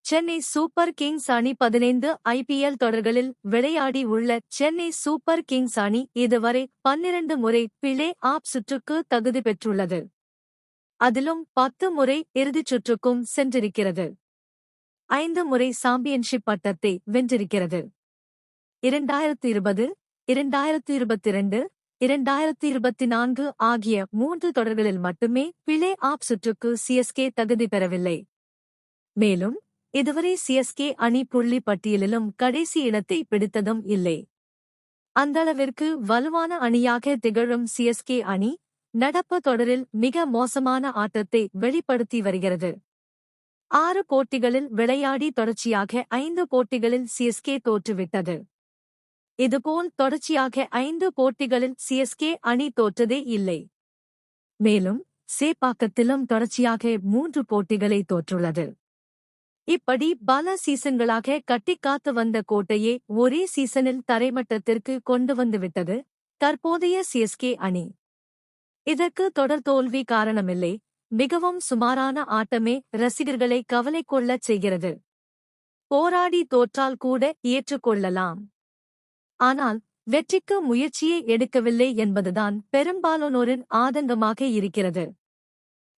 Chennai super Kings அணி 15 IPL தொடர்களில் விளையாடி உள்ள சென்னை சூப்பர் கிங்ஸ் அணி இதுவரை 12 முறை பிளே ஆஃப் சுற்றுக்கு தகுதி பெற்றுள்ளது. அதிலும் 10 முறை இறுதிச் சுற்றுக்கும் சென்றிருக்கிறது. 5 முறை சாம்பியன்ஷிப் பட்டத்தை வென்றிருக்கிறது. 2020, 2022, 2024 ஆகிய 3 தொடர்களில் மட்டுமே பிளே ஆஃப் சுற்றுக்கு சிஎஸ்கே தகுதி பெறவில்லை. மேலும் இதுவரை சிஎஸ்கே அணி புள்ளி பட்டியலிலும் கடைசி இடத்தை பிடித்ததும் இல்லை. அந்தளவிற்கு வலுவான அணியாக திகழும் சிஎஸ்கே அணி நடப்பு தொடரில் மிக மோசமான ஆட்டத்தை வெளிப்படுத்தி வருகிறது. 6 போட்டிகளில் விளையாடி தொடர்ச்சியாக 5 போட்டிகளில் சிஎஸ்கே தோற்றுவிட்டது. இதுபோல் தொடர்ச்சியாக 5 போட்டிகளில் சிஎஸ்கே அணி தோற்றதே இல்லை. மேலும் சேப்பாக்கத்திலும் தொடர்ச்சியாக 3 போட்டிகளை தோற்றுள்ளது. இப்படி பல சீசன்களாக கட்டிக்காத்து வந்த கோட்டையே ஒரே சீசனில் தரைமட்டத்திற்கு கொண்டு வந்துவிட்டது தற்போதைய சிஎஸ்கே அணி. இதற்கு தொடர் தோல்வி காரணமில்லை, மிகவும் சுமாரான ஆட்டமே ரசிகர்களை கவலை கொள்ளச் செய்கிறது. போராடி தோற்றால் கூட ஏற்றுக்கொள்ளலாம். ஆனால் வெற்றிக்கு முயற்சியே எடுக்கவில்லை என்பதுதான் பெரும்பாலானோரின் ஆதங்கமாக இருக்கிறது.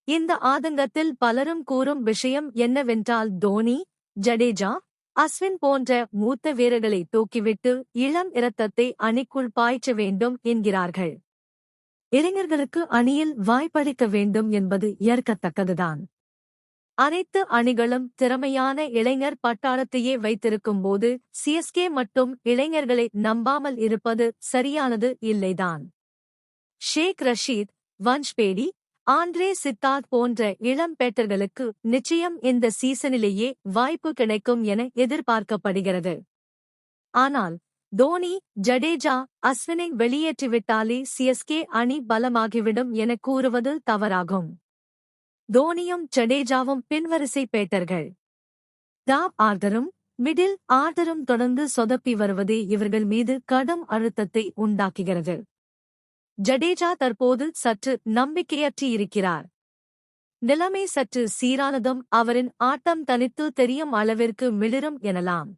இந்த ஆதங்கத்தில் பலரும் கூறும் விஷயம் என்னவென்றால் தோனி, ஜடேஜா, அஸ்வின் போன்ற மூத்த வீரர்களை தூக்கிவிட்டு இளம் இரத்தத்தை அணிக்குள் பாய்ச்ச வேண்டும் என்கிறார்கள். இளைஞர்களுக்கு அணியில் வாய்ப்பளிக்க வேண்டும் என்பது ஏற்கத்தக்கதுதான். அனைத்து அணிகளும் திறமையான இளைஞர் பட்டாளத்தையே வைத்திருக்கும் போது சிஎஸ்கே மட்டும் இளைஞர்களை நம்பாமல் இருப்பது சரியானது இல்லைதான். ஷேக் ரஷீத், வன்ஷ் பேடி, ஆண்ட்ரே சித்தார்த் போன்ற இளம் பேட்டர்களுக்கு நிச்சயம் இந்த சீசனிலேயே வாய்ப்பு கிடைக்கும் என எதிர்பார்க்கப்படுகிறது. ஆனால் தோனி, ஜடேஜா, அஸ்வினை வெளியேற்றிவிட்டாலே சிஎஸ்கே அணி பலமாகிவிடும் என கூறுவது தவறாகும். தோனியும் ஜடேஜாவும் பின்வரிசை பேட்டர்கள். டாப் ஆர்டரும் மிடில் ஆர்டரும் தொடர்ந்து சொதப்பி வருவதே இவர்கள் மீது கடும் அழுத்தத்தை உண்டாக்குகிறது. ஜடேஜா தற்போது சற்று நம்பிக்கையற்றி இருக்கிறார். நிலைமை சற்று சீரானதும் அவரின் ஆட்டம் தனித்து தெரியும் அளவிற்கு மிளிரும் எனலாம்.